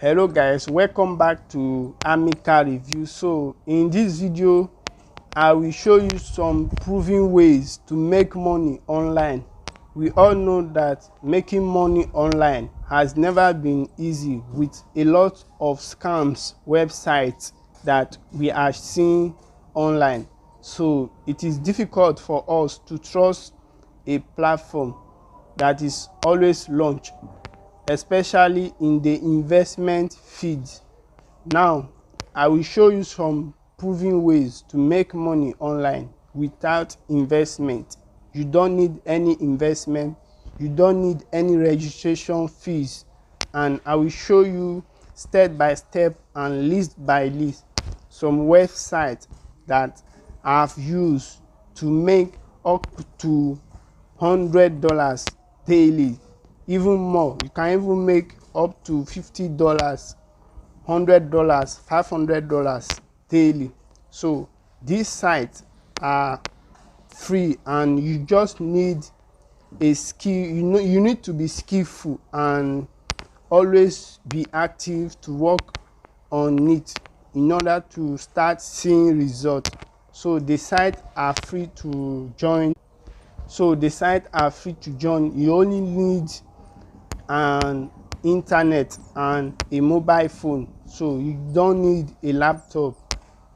Hello guys, welcome back to Amica Review. So in this video I will show you some proven ways to make money online. We all know that making money online has never been easy, with a lot of scams websites that we are seeing online. So it is difficult for us to trust a platform that is always launched, especially in the investment field. Now I will show you some proven ways to make money online without investment. You don't need any investment, you don't need any registration fees, and I will show you step by step and list by list some websites that I have used to make up to $100 daily. Even more, you can even make up to $50, $100, $500 daily. So these sites are free and you just need a skill. You need to be skillful and always be active to work on it in order to start seeing results. So the sites are free to join. You only need an internet and a mobile phone. So you don't need a laptop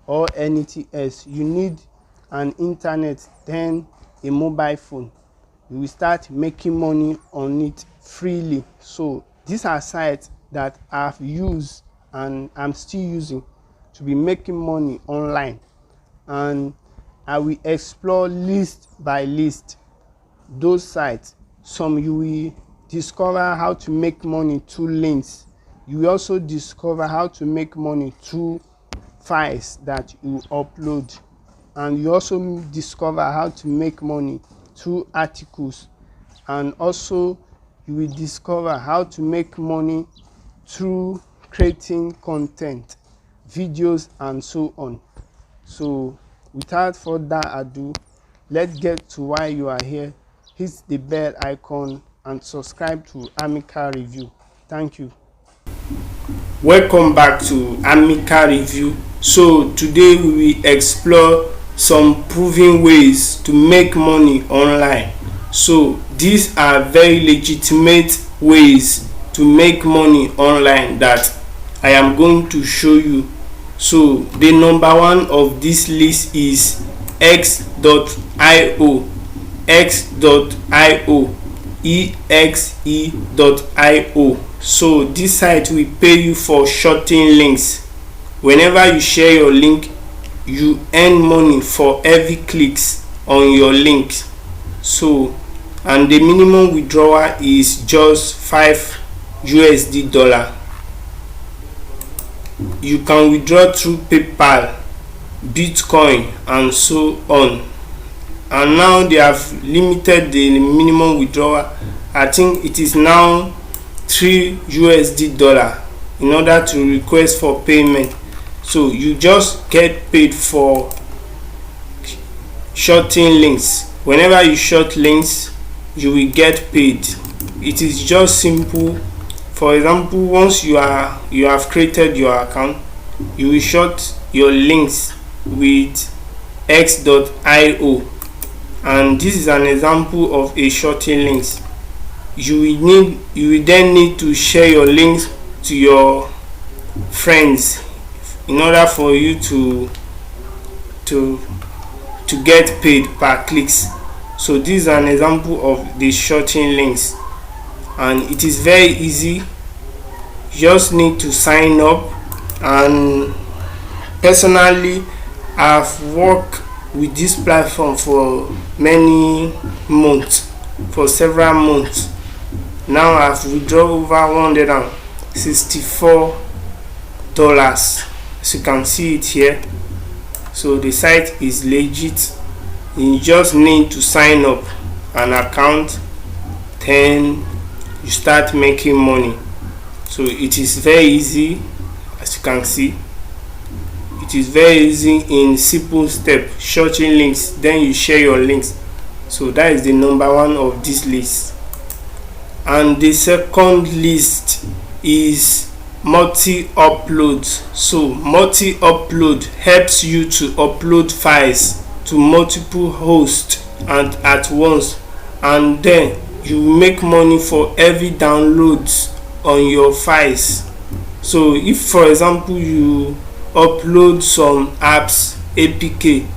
or anything else. You need an internet, then a mobile phone. You will start making money on it freely. So these are sites that I've used and I'm still using to be making money online, and I will explore list by list those sites. Some you will discover how to make money through links. You will also discover how to make money through files that you upload, and you also discover how to make money through articles, and also you will discover how to make money through creating content, videos, and so on. So without further ado, let's get to why you are here. Hit the bell icon and subscribe to Amica Review. Thank you. Welcome back to Amica Review. So today we will explore some proven ways to make money online. So these are very legitimate ways to make money online that I am going to show you. So the number one of this list is x.io. exe.io. So this site will pay you for shorting links. Whenever you share your link, you earn money for every clicks on your link. So, and the minimum withdrawal is just $5. You can withdraw through PayPal, Bitcoin, and so on. And now they have limited the minimum withdrawal. I think it is now $3 in order to request for payment. So you just get paid for shorting links. Whenever you short links, you will get paid. It is just simple. For example, once you have created your account, you will short your links with x.io, and this is an example of a shorting links. You will then need to share your links to your friends in order for you to get paid per clicks. So this is an example of the shorting links, and it is very easy. You just need to sign up. And personally, I've worked with this platform for many months, for several months. Now I've withdrawn over $164, as you can see it here. So the site is legit. You just need to sign up an account, then you start making money. So it is very easy, as you can see. It is very easy in simple step. Shorting links, then you share your links. So that is the number one of this list. And the second list is multi-upload. So multi-upload helps you to upload files to multiple hosts and at once, and then you make money for every downloads on your files. So if for example you upload some apps apk,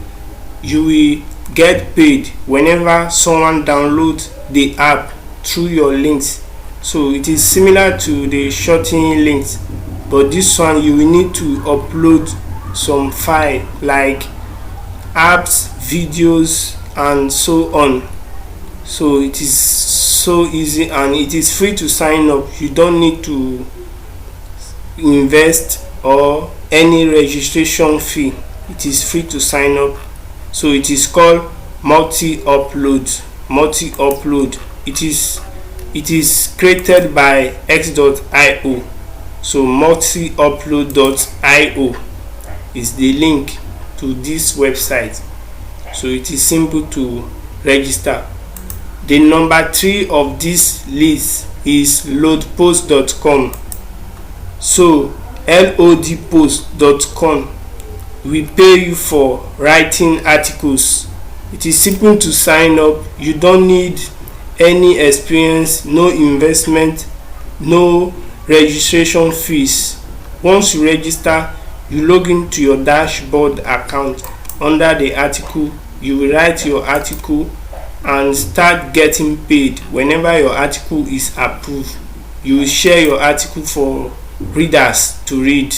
you will get paid whenever someone downloads the app through your links. So it is similar to the shortening links, but this one you will need to upload some file like apps, videos and so on. So it is so easy and it is free to sign up. You don't need to invest or any registration fee. It is free to sign up. So it is called multi-upload. It is created by x.io. So multiupload.io is the link to this website. So it is simple to register. The number 3 of this list is loadpost.com. So lodpost.com will pay you for writing articles. It is simple to sign up. You don't need any experience, no investment, no registration fees. Once you register, you log into your dashboard account. Under the article, you will write your article and start getting paid. Whenever your article is approved, you will share your article for readers to read.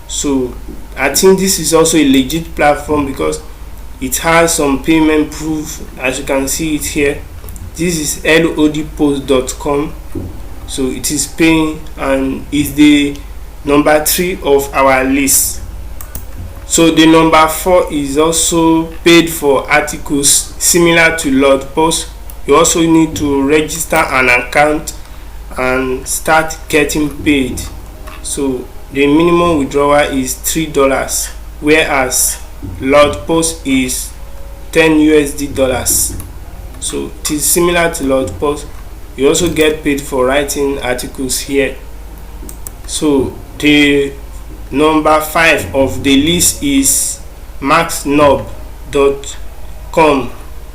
So I think this is also a legit platform because it has some payment proof, as you can see it here. This is lodpost.com. So it is paying and is the number 3 of our list. So the number 4 is also paid for articles similar to LordPost. You also need to register an account and start getting paid. So the minimum withdrawal is $3, whereas LordPost is $10. So it is similar to LordPost. You also get paid for writing articles here. So the number 5 of the list is maxnob.com.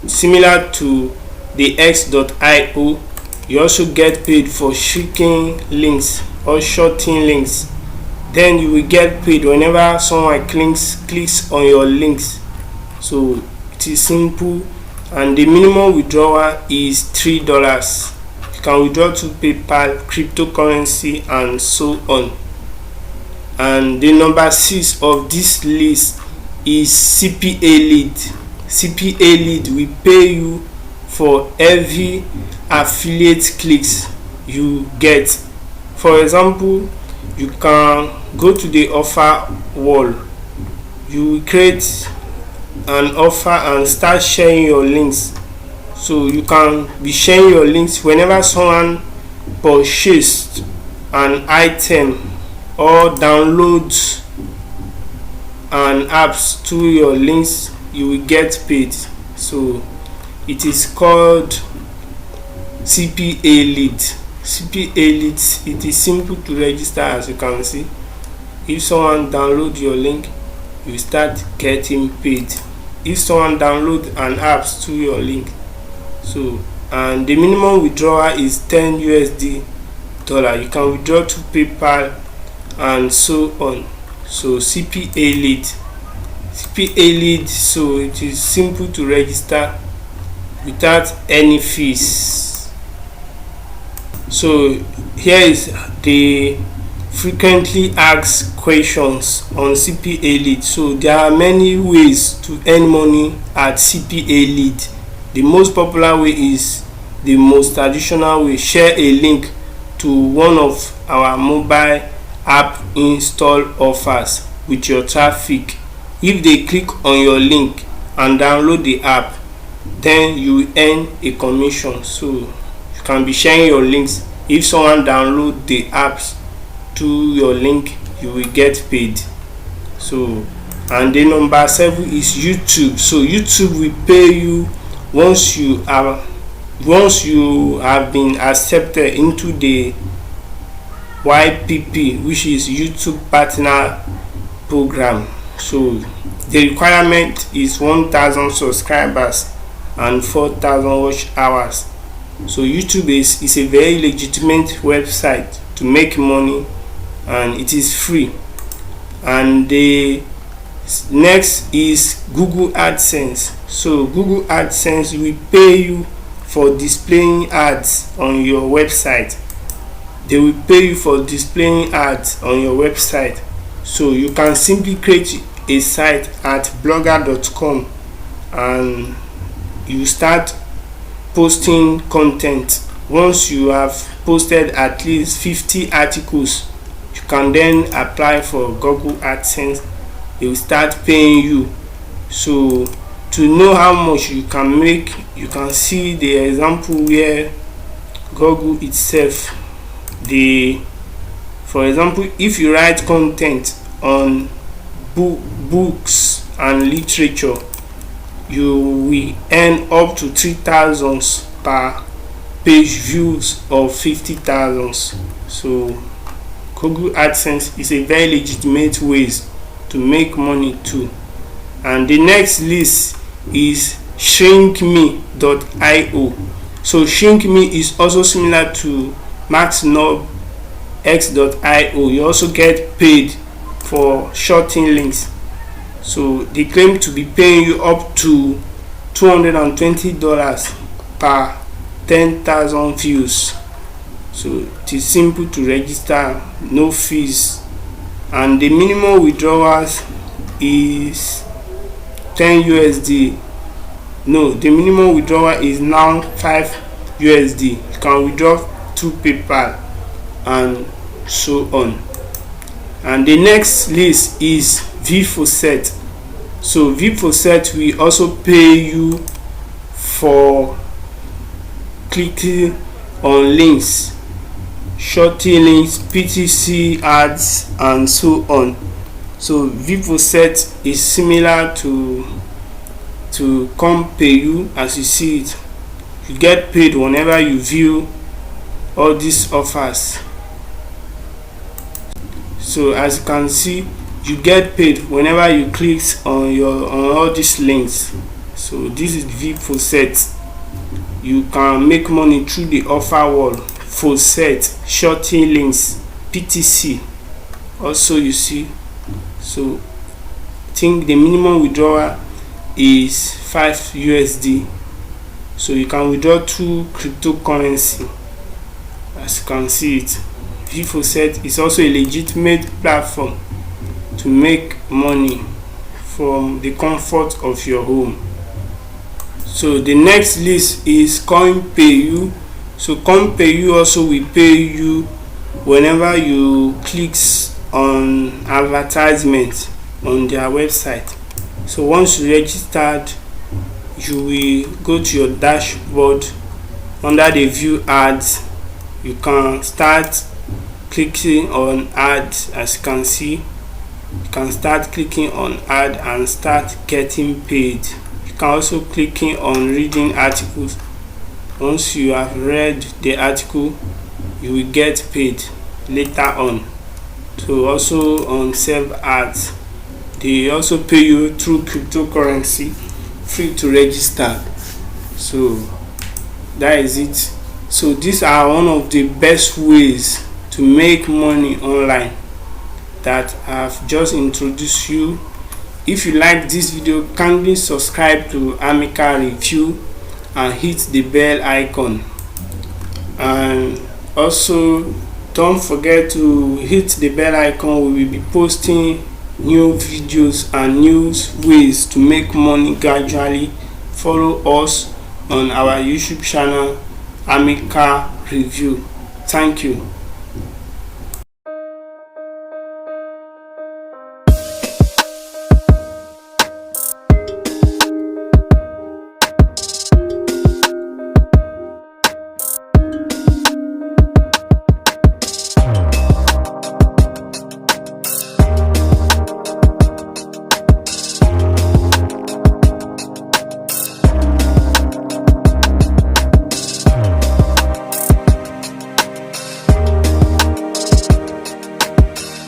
Similar to the x.io, you also get paid for shrinking links or shorting links. Then you will get paid whenever someone clicks on your links. So it is simple and the minimum withdrawal is $3. You can withdraw to PayPal, cryptocurrency and so on. And the number 6 of this list is CPA lead. CPA lead will pay you for every affiliate clicks you get. For example, you can go to the offer wall, you will create an offer and start sharing your links. So you can be sharing your links whenever someone purchased an item or downloads an apps to your links, you will get paid. So it is called CPA lead. CPA leads, it is simple to register, as you can see. If someone download your link, you start getting paid. If someone download an apps to your link, so and the minimum withdrawal is $10. You can withdraw to PayPal and so on. So CPA lead, so it is simple to register without any fees. So here is the frequently asked questions on CPA lead. So there are many ways to earn money at CPA lead. The most popular way is the most traditional way. Share a link to one of our mobile app install offers with your traffic. If they click on your link and download the app, then you will earn a commission. So you can be sharing your links. If someone download the apps to your link, you will get paid. So and the number 7 is YouTube. So YouTube will pay you once you have been accepted into the YPP, which is YouTube Partner Program. So the requirement is 1,000 subscribers and 4,000 watch hours. So YouTube is a very legitimate website to make money, and it is free. And the next is Google Adsense. So Google Adsense will pay you for displaying ads on your website. They will pay you for displaying ads on your website. So you can simply create a site at blogger.com and you start posting content. Once you have posted at least 50 articles, you can then apply for Google Adsense. They will start paying you. So to know how much you can make, you can see the example where Google itself, for example, if you write content on books and literature, you will earn up to 3,000 per page views of 50,000. So Google Adsense is a very legitimate ways to make money too. And the next list is shrinkme.io. So shrinkme is also similar to maxnobx.io. You also get paid for shorting links. So they claim to be paying you up to $220 per 10,000 views. So it is simple to register, no fees, and the minimum withdrawals is 10 USD. No, the minimum withdrawal is now 5 USD. You can withdraw through PayPal and so on. And the next list is V4Set. So V4Set will also pay you for clicking on links, shorting links, PTC ads, and so on. So V4Set is similar to ComPayU. As you see it, you get paid whenever you view all these offers. So as you can see, you get paid whenever you click on all these links. So this is V4Set. You can make money through the offer wall, V4Set, shorting links, PTC. Also you see, so I think the minimum withdrawal is 5 USD. So you can withdraw through cryptocurrency. As you can see it, V4Set is also a legitimate platform to make money from the comfort of your home. So the next list is CoinPayU. So CoinPayU also will pay you whenever you click on advertisement on their website. So once you registered, you will go to your dashboard. Under the view ads, you can start clicking on ads. As you can see, you can start clicking on ad and start getting paid. You can also clicking on reading articles. Once you have read the article, you will get paid later on. So also on save ads, they also pay you through cryptocurrency, free to register. So that is it. So these are one of the best ways to make money online that I've just introduced you. If you like this video, kindly subscribe to Amica Review and hit the bell icon. And also don't forget to hit the bell icon. We will be posting new videos and new ways to make money gradually. Follow us on our YouTube channel, Amica Review. Thank you.